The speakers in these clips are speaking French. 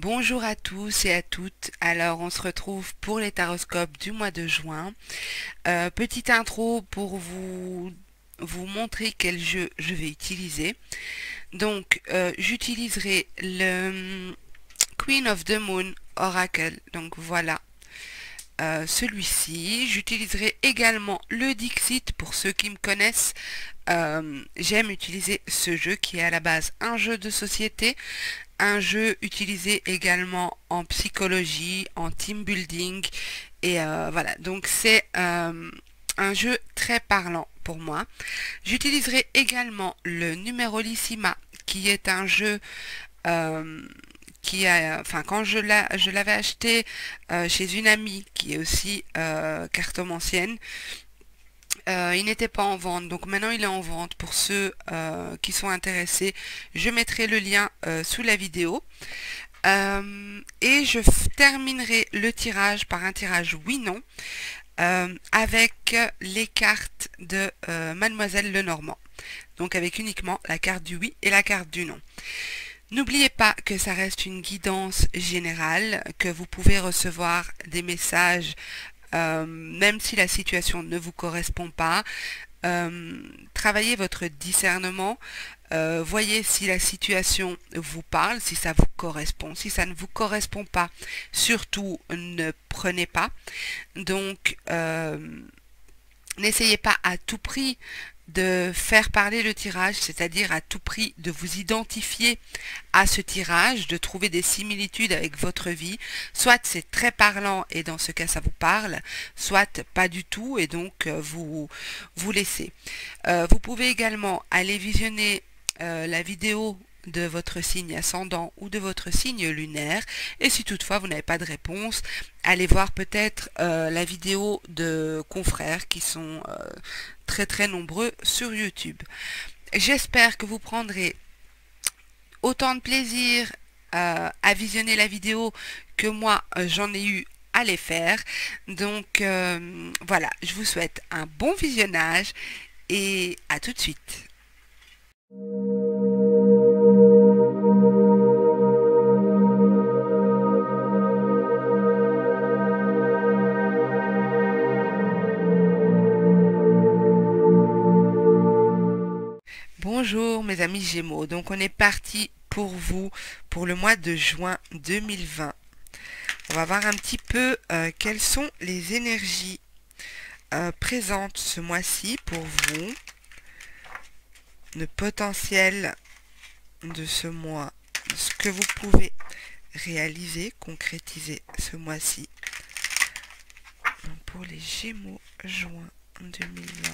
Bonjour à tous et à toutes. Alors, on se retrouve pour les taroscopes du mois de juin. Petite intro pour vous montrer quel jeu je vais utiliser. Donc, j'utiliserai le Queen of the Moon Oracle. Donc voilà, celui-ci. J'utiliserai également le Dixit pour ceux qui me connaissent. J'aime utiliser ce jeu qui est à la base un jeu de société, un jeu utilisé également en psychologie, en team building et voilà, donc c'est un jeu très parlant pour moi. J'utiliserai également le Numerolissima qui est un jeu quand je l'avais acheté chez une amie qui est aussi cartomancienne. Il n'était pas en vente, donc maintenant il est en vente pour ceux qui sont intéressés. Je mettrai le lien sous la vidéo. Et je terminerai le tirage par un tirage oui-non avec les cartes de Mademoiselle Lenormand. Donc avec uniquement la carte du oui et la carte du non. N'oubliez pas que ça reste une guidance générale, que vous pouvez recevoir des messages même si la situation ne vous correspond pas. Travaillez votre discernement, voyez si la situation vous parle, si ça vous correspond. Si ça ne vous correspond pas, surtout ne prenez pas. Donc, n'essayez pas à tout prix de faire parler le tirage, c'est-à-dire à tout prix de vous identifier à ce tirage, de trouver des similitudes avec votre vie. Soit c'est très parlant et dans ce cas ça vous parle, soit pas du tout et donc vous laissez. Vous pouvez également aller visionner la vidéo de votre signe ascendant ou de votre signe lunaire, et si toutefois vous n'avez pas de réponse, allez voir peut-être la vidéo de confrères qui sont très nombreux sur YouTube. J'espère que vous prendrez autant de plaisir à visionner la vidéo que moi j'en ai eu à les faire. Donc voilà, je vous souhaite un bon visionnage et à tout de suite. Bonjour mes amis Gémeaux, donc on est parti pour vous pour le mois de juin 2020. On va voir un petit peu quelles sont les énergies présentes ce mois-ci pour vous, le potentiel de ce mois, ce que vous pouvez réaliser, concrétiser ce mois-ci. Pour les Gémeaux, juin 2020.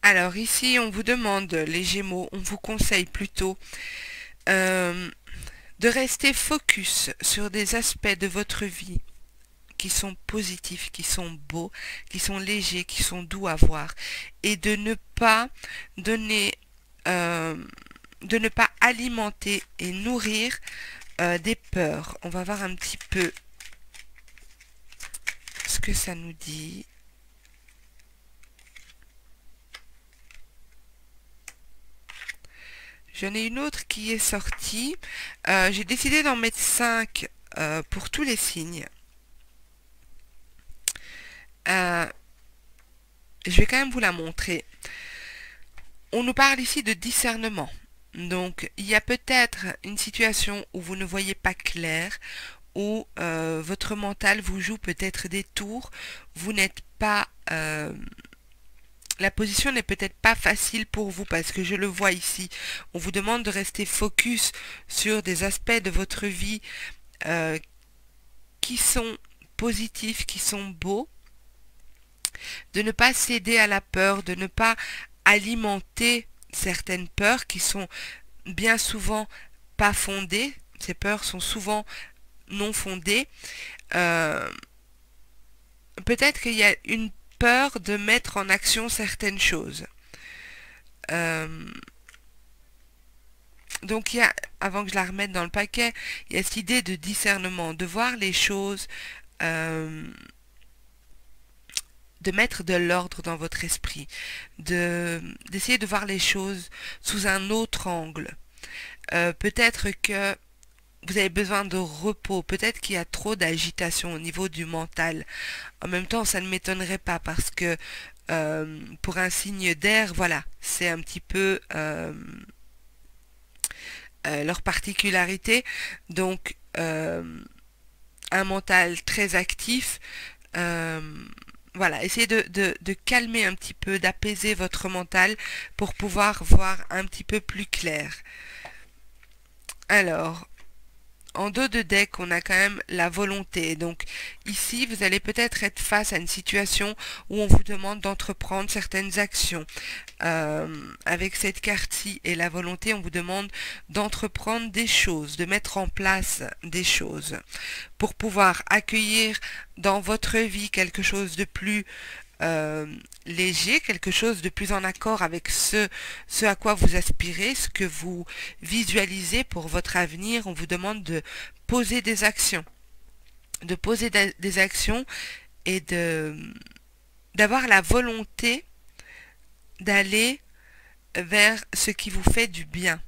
Alors ici, on vous demande, les Gémeaux, on vous conseille plutôt de rester focus sur des aspects de votre vie qui sont positifs, qui sont beaux, qui sont légers, qui sont doux à voir, et de ne pas donner, de ne pas alimenter et nourrir des peurs. On va voir un petit peu ce que ça nous dit. J'en ai une autre qui est sortie. J'ai décidé d'en mettre 5 pour tous les signes. Je vais quand même vous la montrer. On nous parle ici de discernement. Donc, il y a peut-être une situation où vous ne voyez pas clair, où votre mental vous joue peut-être des tours. Vous n'êtes pas... la position n'est peut-être pas facile pour vous parce que je le vois ici. On vous demande de rester focus sur des aspects de votre vie qui sont positifs, qui sont beaux. De ne pas céder à la peur, de ne pas alimenter certaines peurs qui sont bien souvent pas fondées. Ces peurs sont souvent non fondées. peut-être qu'il y a une peur de mettre en action certaines choses. Donc il y a, avant que je la remette dans le paquet, il y a cette idée de discernement, de voir les choses, de mettre de l'ordre dans votre esprit, d'essayer de voir les choses sous un autre angle. Peut-être que vous avez besoin de repos, peut-être qu'il y a trop d'agitation au niveau du mental. En même temps, ça ne m'étonnerait pas parce que pour un signe d'air, voilà, c'est un petit peu leur particularité. Donc, un mental très actif, voilà, essayez de calmer un petit peu, d'apaiser votre mental pour pouvoir voir un petit peu plus clair. Alors, en dos de deck, on a quand même la volonté. Donc ici, vous allez peut-être être face à une situation où on vous demande d'entreprendre certaines actions. Avec cette carte-ci et la volonté, on vous demande d'entreprendre des choses, de mettre en place des choses pour pouvoir accueillir dans votre vie quelque chose de plus léger, quelque chose de plus en accord avec ce à quoi vous aspirez, ce que vous visualisez pour votre avenir. On vous demande de poser des actions, et d'avoir la volonté d'aller vers ce qui vous fait du bien.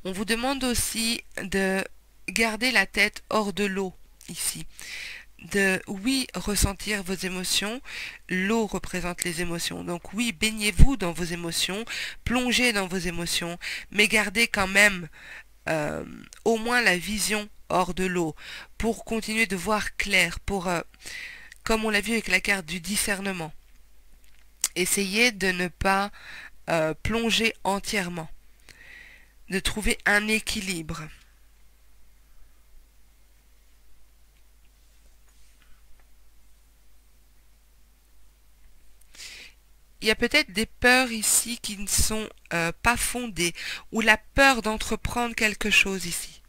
On vous demande aussi de garder la tête hors de l'eau ici. De, oui, ressentir vos émotions. L'eau représente les émotions. Donc oui, baignez-vous dans vos émotions, plongez dans vos émotions, mais gardez quand même au moins la vision hors de l'eau pour continuer de voir clair, pour, comme on l'a vu avec la carte du discernement, essayez de ne pas plonger entièrement, de trouver un équilibre. Il y a peut-être des peurs ici qui ne sont pas fondées, ou la peur d'entreprendre quelque chose ici.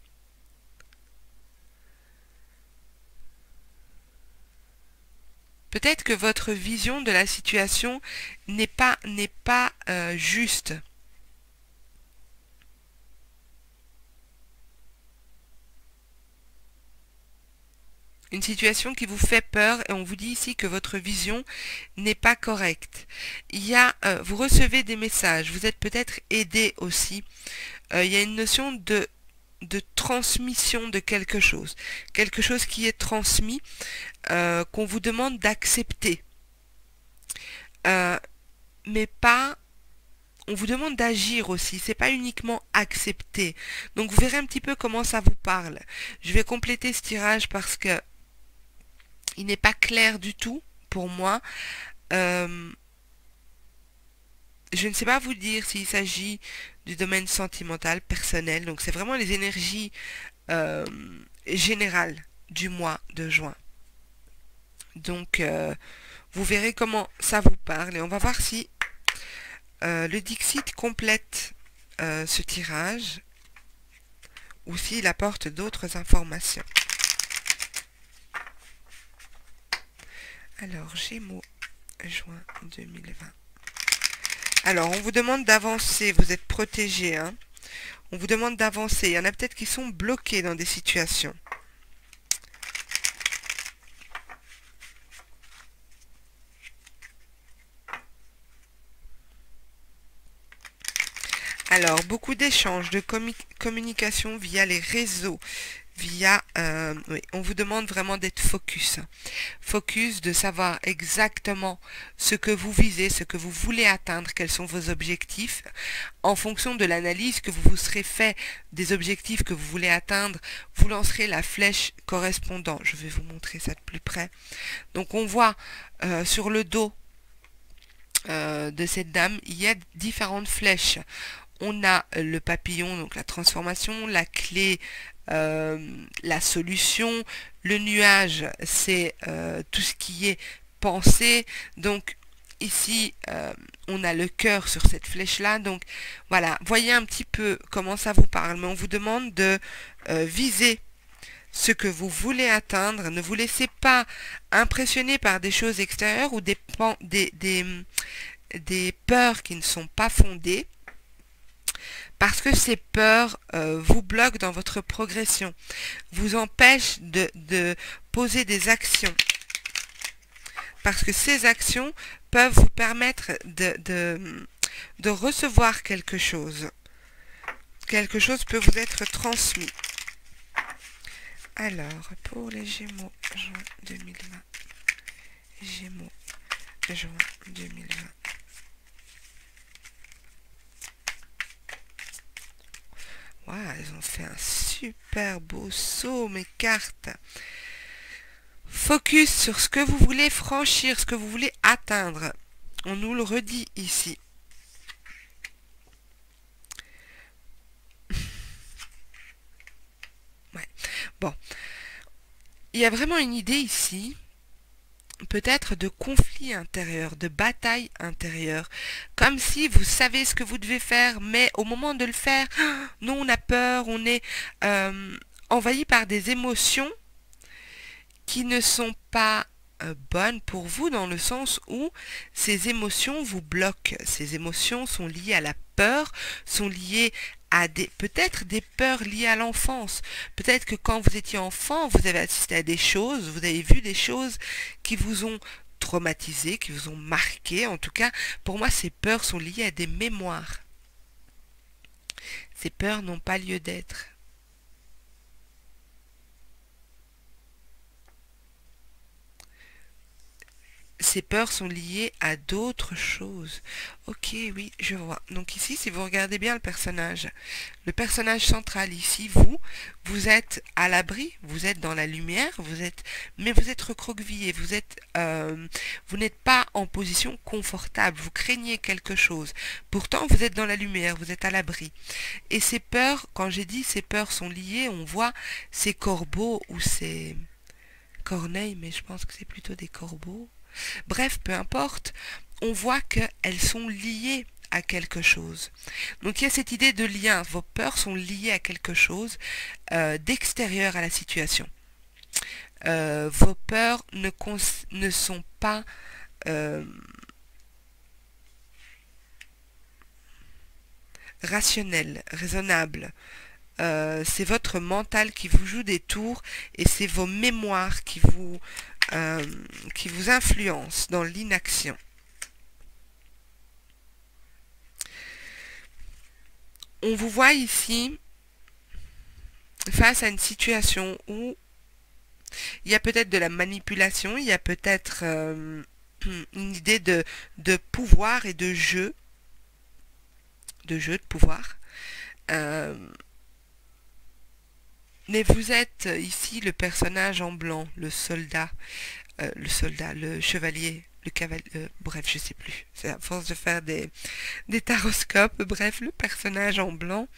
Peut-être que votre vision de la situation n'est pas juste. Une situation qui vous fait peur et on vous dit ici que votre vision n'est pas correcte. Il y a, vous recevez des messages, vous êtes peut-être aidé aussi. Il y a une notion de transmission de quelque chose qui est transmis, qu'on vous demande d'accepter. Mais pas... On vous demande d'agir aussi, c'est pas uniquement accepter. Donc vous verrez un petit peu comment ça vous parle. Je vais compléter ce tirage parce que il n'est pas clair du tout pour moi. Je ne sais pas vous dire s'il s'agit du domaine sentimental, personnel. Donc c'est vraiment les énergies générales du mois de juin. Donc vous verrez comment ça vous parle et on va voir si le Dixit complète ce tirage ou s'il apporte d'autres informations. Alors, Gémeaux, juin 2020. Alors, on vous demande d'avancer, vous êtes protégé, hein. On vous demande d'avancer. Il y en a peut-être qui sont bloqués dans des situations. Alors, beaucoup d'échanges, de communication via les réseaux, via... oui, on vous demande vraiment d'être focus. Focus, de savoir exactement ce que vous visez, ce que vous voulez atteindre, quels sont vos objectifs. En fonction de l'analyse que vous vous serez fait des objectifs que vous voulez atteindre, vous lancerez la flèche correspondante. Je vais vous montrer ça de plus près. Donc, on voit sur le dos de cette dame, il y a différentes flèches. On a le papillon, donc la transformation, la clé, la solution, le nuage, c'est tout ce qui est pensée. Donc ici, on a le cœur sur cette flèche-là. Donc voilà, voyez un petit peu comment ça vous parle. Mais on vous demande de viser ce que vous voulez atteindre. Ne vous laissez pas impressionner par des choses extérieures ou des peurs qui ne sont pas fondées, parce que ces peurs vous bloquent dans votre progression, vous empêchent de poser des actions, parce que ces actions peuvent vous permettre de recevoir quelque chose. Quelque chose peut vous être transmis. Alors, pour les Gémeaux, juin 2020. Gémeaux, juin 2020. Waouh, elles ont fait un super beau saut, mes cartes. Focus sur ce que vous voulez franchir, ce que vous voulez atteindre. On nous le redit ici. Ouais. Bon. Il y a vraiment une idée ici, peut-être de conflit intérieur, de bataille intérieure. Comme si vous savez ce que vous devez faire, mais au moment de le faire, non, on a peur, on est envahi par des émotions qui ne sont pas bonnes pour vous, dans le sens où ces émotions vous bloquent. Ces émotions sont liées à la peur, sont liées à peut-être des peurs liées à l'enfance. Peut-être que quand vous étiez enfant, vous avez assisté à des choses, vous avez vu des choses qui vous ont traumatisé, qui vous ont marqué. En tout cas, pour moi, ces peurs sont liées à des mémoires. Ces peurs n'ont pas lieu d'être. Ces peurs sont liées à d'autres choses. Ok, oui, je vois. Donc ici, si vous regardez bien le personnage central ici, vous êtes à l'abri, vous êtes dans la lumière, mais vous êtes recroquevillé, vous n'êtes pas en position confortable, vous craignez quelque chose. Pourtant, vous êtes dans la lumière, vous êtes à l'abri. Et ces peurs, quand j'ai dit ces peurs sont liées, on voit ces corbeaux ou ces corneilles, mais je pense que c'est plutôt des corbeaux. Bref, peu importe, on voit qu'elles sont liées à quelque chose. Donc il y a cette idée de lien. Vos peurs sont liées à quelque chose d'extérieur à la situation. Vos peurs ne sont pas rationnelles, raisonnables. C'est votre mental qui vous joue des tours et c'est vos mémoires qui vous influencent dans l'inaction. On vous voit ici face à une situation où il y a peut-être de la manipulation, il y a peut-être une idée de pouvoir et de jeu de pouvoir. Mais vous êtes ici le personnage en blanc, le soldat, le chevalier, le cavalier, bref, je sais plus. C'est à force de faire des taroscopes, bref, le personnage en blanc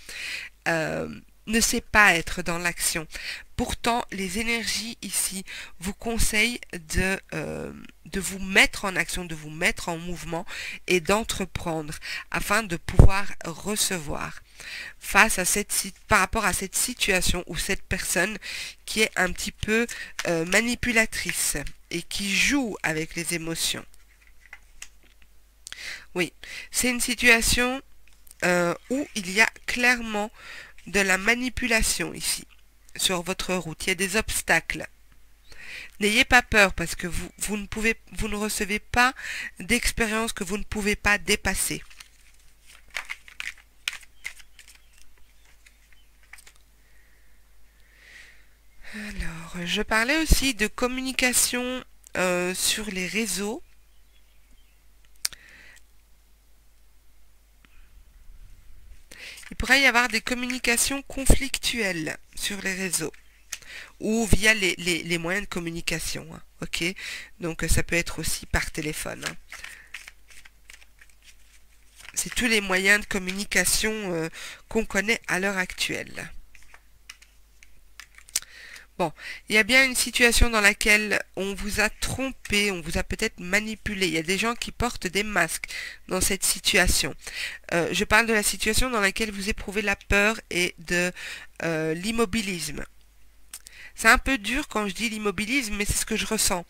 ne sait pas être dans l'action. Pourtant, les énergies ici vous conseillent de vous mettre en action, de vous mettre en mouvement et d'entreprendre afin de pouvoir recevoir par rapport à cette situation ou cette personne qui est un petit peu manipulatrice et qui joue avec les émotions. Oui, c'est une situation où il y a clairement de la manipulation ici, sur votre route. Il y a des obstacles. N'ayez pas peur parce que vous ne recevez pas d'expérience que vous ne pouvez pas dépasser. Alors, je parlais aussi de communication sur les réseaux. Il pourrait y avoir des communications conflictuelles sur les réseaux ou via les moyens de communication. Hein, ok, donc ça peut être aussi par téléphone. Hein. C'est tous les moyens de communication qu'on connaît à l'heure actuelle. Bon, il y a bien une situation dans laquelle on vous a trompé, on vous a peut-être manipulé. Il y a des gens qui portent des masques dans cette situation. Je parle de la situation dans laquelle vous éprouvez la peur et de l'immobilisme. C'est un peu dur quand je dis l'immobilisme, mais c'est ce que je ressens.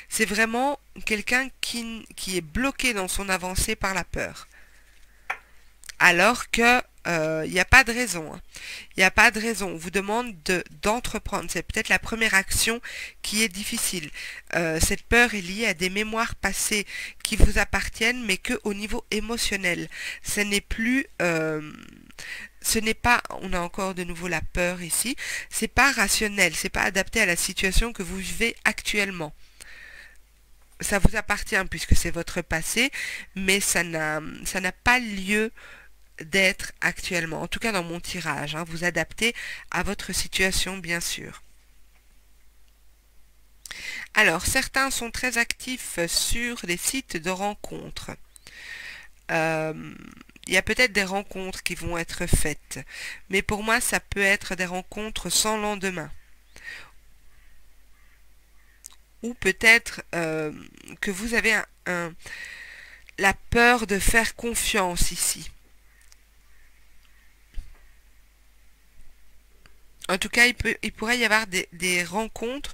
C'est vraiment quelqu'un qui est bloqué dans son avancée par la peur. Alors que il n'y a pas de raison. Hein. Il n'y a pas de raison. On vous demande d'entreprendre. C'est peut-être la première action qui est difficile. Cette peur est liée à des mémoires passées qui vous appartiennent, mais que au niveau émotionnel. Ce n'est plus... ce n'est pas, on a encore de nouveau la peur ici, c'est pas rationnel, c'est pas adapté à la situation que vous vivez actuellement. Ça vous appartient puisque c'est votre passé, mais ça n'a pas lieu d'être actuellement. En tout cas dans mon tirage, hein, vous adaptez à votre situation bien sûr. Alors, certains sont très actifs sur les sites de rencontres. Il y a peut-être des rencontres qui vont être faites, mais pour moi, ça peut être des rencontres sans lendemain. Ou peut-être que vous avez la peur de faire confiance ici. En tout cas, il pourrait y avoir des rencontres,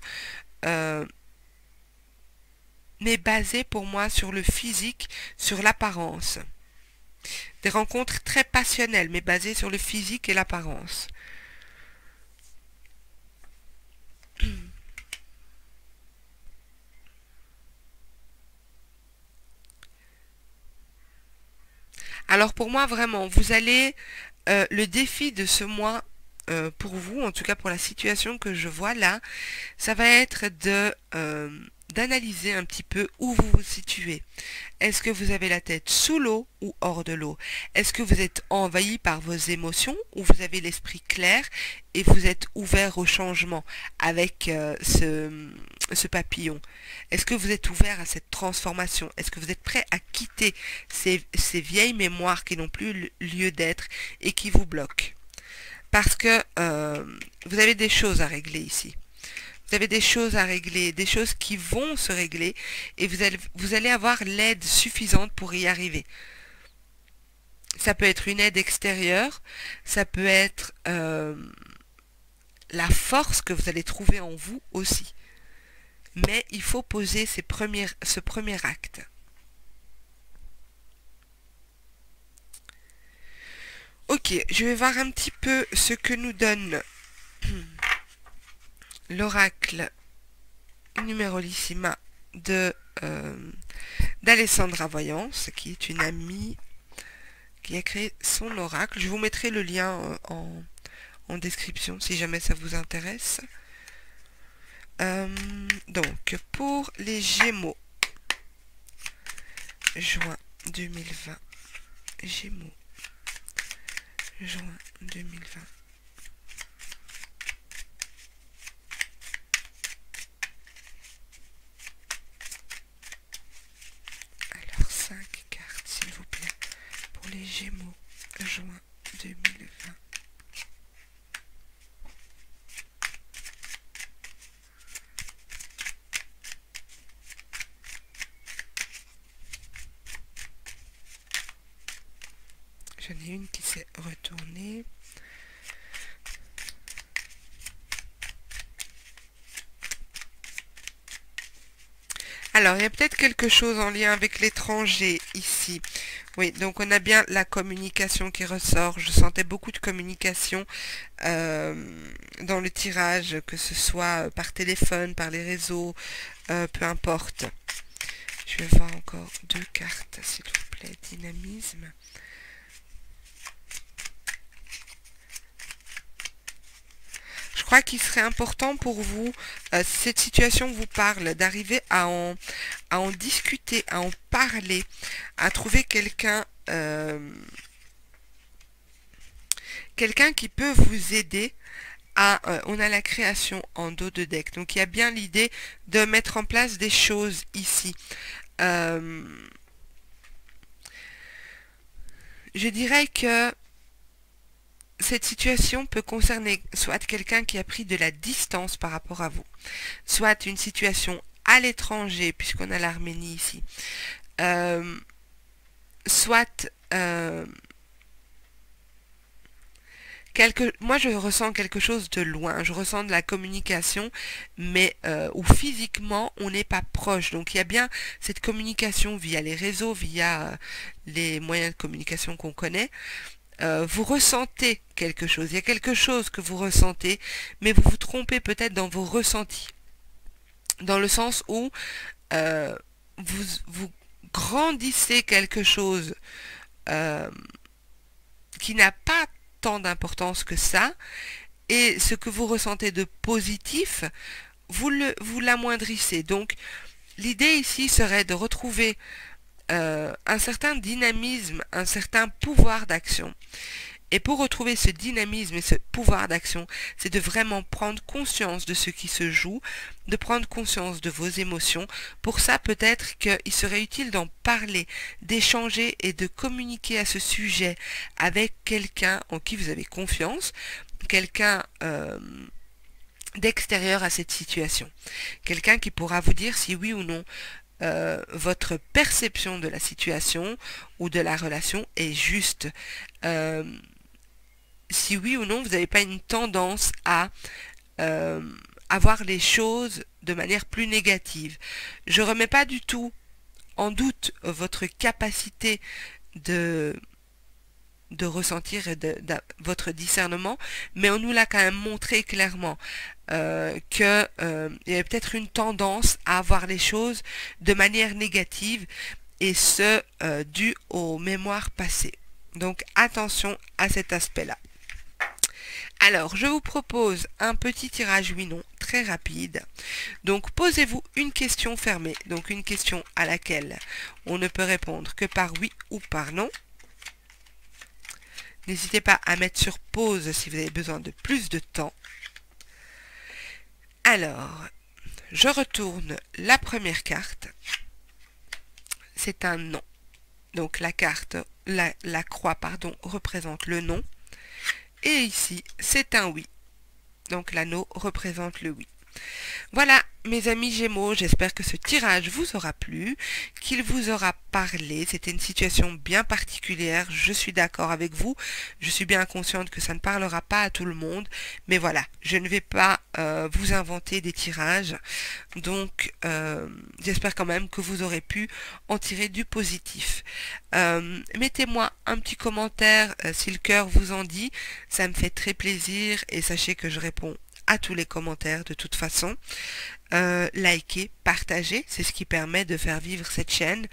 mais basées pour moi sur le physique, sur l'apparence. Des rencontres très passionnelles, mais basées sur le physique et l'apparence. Alors pour moi, vraiment, vous allez... le défi de ce mois, pour vous, en tout cas pour la situation que je vois là, ça va être d'analyser un petit peu où vous vous situez. Est-ce que vous avez la tête sous l'eau ou hors de l'eau? Est-ce que vous êtes envahi par vos émotions ou vous avez l'esprit clair et vous êtes ouvert au changement avec ce papillon? Est-ce que vous êtes ouvert à cette transformation? Est-ce que vous êtes prêt à quitter ces vieilles mémoires qui n'ont plus lieu d'être et qui vous bloquent? Parce que vous avez des choses à régler ici. Vous avez des choses à régler, des choses qui vont se régler et vous allez avoir l'aide suffisante pour y arriver. Ça peut être une aide extérieure, ça peut être la force que vous allez trouver en vous aussi. Mais il faut poser ce premier acte. Ok, je vais voir un petit peu ce que nous donne l'oracle numérolissima d'Alessandra Voyance, qui est une amie qui a créé son oracle. Je vous mettrai le lien en description si jamais ça vous intéresse. Donc, pour les Gémeaux, juin 2020, Gémeaux, juin 2020. Alors, 5 cartes, s'il vous plaît, pour les Gémeaux, juin 2020. J'en ai une qui s'est retournée. Alors, il y a peut-être quelque chose en lien avec l'étranger ici. Oui, donc on a bien la communication qui ressort. Je sentais beaucoup de communication dans le tirage, que ce soit par téléphone, par les réseaux, peu importe. Je vais voir encore 2 cartes, s'il vous plaît. Dynamisme. Je crois qu'il serait important pour vous, si cette situation vous parle, d'arriver à en discuter, à en parler, à trouver quelqu'un qui peut vous aider à... on a la création en dos de deck, donc il y a bien l'idée de mettre en place des choses ici. Je dirais que cette situation peut concerner soit quelqu'un qui a pris de la distance par rapport à vous, soit une situation à l'étranger, puisqu'on a l'Arménie ici, soit Moi, je ressens quelque chose de loin. Je ressens de la communication, mais où physiquement, on n'est pas proche. Donc, il y a bien cette communication via les réseaux, via les moyens de communication qu'on connaît. Vous ressentez quelque chose. Il y a quelque chose que vous ressentez, mais vous vous trompez peut-être dans vos ressentis. Dans le sens où vous grandissez quelque chose qui n'a pas tant d'importance que ça, et ce que vous ressentez de positif, vous l'amoindrissez. Donc, l'idée ici serait de retrouver un certain dynamisme, un certain pouvoir d'action. Et pour retrouver ce dynamisme et ce pouvoir d'action, c'est de vraiment prendre conscience de ce qui se joue, de prendre conscience de vos émotions. Pour ça, peut-être qu'il serait utile d'en parler, d'échanger et de communiquer à ce sujet avec quelqu'un en qui vous avez confiance, quelqu'un d'extérieur à cette situation. Quelqu'un qui pourra vous dire si oui ou non votre perception de la situation ou de la relation est juste. Si oui ou non, vous n'avez pas une tendance à avoir les choses de manière plus négative. Je ne remets pas du tout en doute votre capacité de ressentir et votre discernement, mais on nous l'a quand même montré clairement qu'il y avait peut-être une tendance à voir les choses de manière négative, et ce, dû aux mémoires passées. Donc attention à cet aspect-là. Alors, je vous propose un petit tirage oui-non très rapide. Donc, posez-vous une question fermée, donc une question à laquelle on ne peut répondre que par oui ou par non. N'hésitez pas à mettre sur pause si vous avez besoin de plus de temps. Alors, je retourne la première carte. C'est un non. Donc, la croix, pardon, représente le non. Et ici, c'est un oui. Donc l'anneau représente le oui. Voilà, mes amis Gémeaux, j'espère que ce tirage vous aura plu, qu'il vous aura parlé. C'était une situation bien particulière, je suis d'accord avec vous. Je suis bien consciente que ça ne parlera pas à tout le monde. Mais voilà, je ne vais pas vous inventer des tirages. Donc, j'espère quand même que vous aurez pu en tirer du positif. Mettez-moi un petit commentaire si le cœur vous en dit. Ça me fait très plaisir et sachez que je réponds à tous les commentaires de toute façon. Likez, partagez, c'est ce qui permet de faire vivre cette chaîne.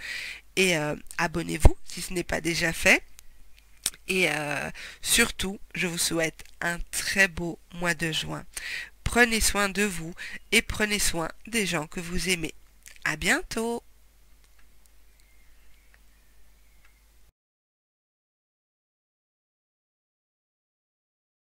Et abonnez-vous si ce n'est pas déjà fait. Et surtout, je vous souhaite un très beau mois de juin. Prenez soin de vous et prenez soin des gens que vous aimez. À bientôt!